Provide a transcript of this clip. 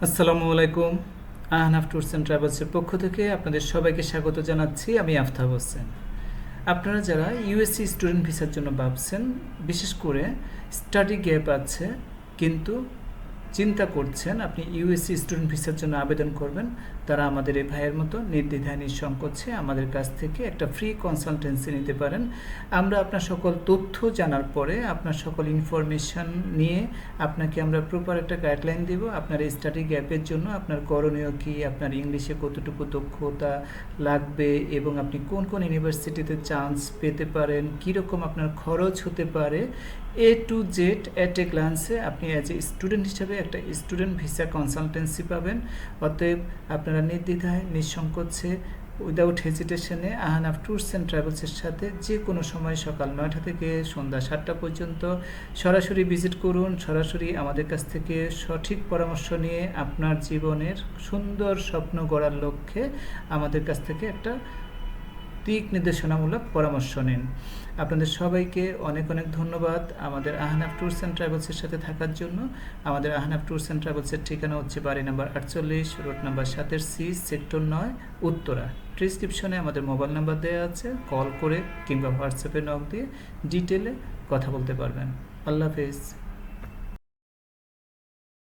আসসালামু আলাইকুম। Ahnaf tours and ট্রাভেলসের পক্ষ থেকে আপনাদের সবাইকে স্বাগত জানাচ্ছি। আমি আফতাব হোসেন। আপনারা যারা ইউএসসি স্টুডেন্ট ভিসার জন্য ভাবছেন, বিশেষ করে স্টাডি গ্যাপ আছে কিন্তু চিন্তা করছেন আপনি ইউএসসি স্টুডেন্ট ভিসার জন্য আবেদন করবেন, তারা আমাদের এই ভাইয়ের মতো নির্দ্বিধায় নিঃসংকোচে আমাদের কাছ থেকে একটা ফ্রি কনসালটেন্সি নিতে পারেন। আমরা আপনার সকল তথ্য জানার পরে, আপনার সকল ইনফরমেশান নিয়ে আপনাকে আমরা প্রপার একটা গাইডলাইন দেব আপনার এই স্টাডি গ্যাপের জন্য। আপনার করণীয় কী, আপনার ইংলিশে কতটুকু দক্ষতা লাগবে এবং আপনি কোন কোন ইউনিভার্সিটিতে চান্স পেতে পারেন, কীরকম আপনার খরচ হতে পারে, টু জেড এট এ গ্লান্সে আপনি অ্যাজ এ স্টুডেন্ট হিসাবে একটা স্টুডেন্ট ভিসা কনসালটেন্সি পাবেন। অতএব আপনারা নির্দ্বিধায় নিঃসংকোচে উইদাউট হেজিটেশনে আহনাফ ট্যুরস অ্যান্ড ট্রাভেলসের সাথে যে কোনো সময় সকাল 9টা থেকে সন্ধ্যা 7টা পর্যন্ত সরাসরি ভিজিট করুন। সরাসরি আমাদের কাছ থেকে সঠিক পরামর্শ নিয়ে আপনার জীবনের সুন্দর স্বপ্ন গড়ার লক্ষ্যে আমাদের কাছ থেকে একটা দিক নির্দেশনামূলক পরামর্শ নিন। আপনাদের সবাইকে অনেক অনেক ধন্যবাদ আমাদের আহনাফ ট্যুরস অ্যান্ড ট্রাভেলসের সাথে থাকার জন্য। আমাদের আহনাফ ট্যুরস অ্যান্ড ট্রাভেলসের ঠিকানা হচ্ছে বাড়ি number 48, road number 7-C, sector 9, Uttara. ডিসক্রিপশনে আমাদের মোবাইল নাম্বার দেওয়া আছে, কল করে কিংবা হোয়াটসঅ্যাপে নক দিয়ে ডিটেলে কথা বলতে পারবেন। আল্লাহ হাফেজ।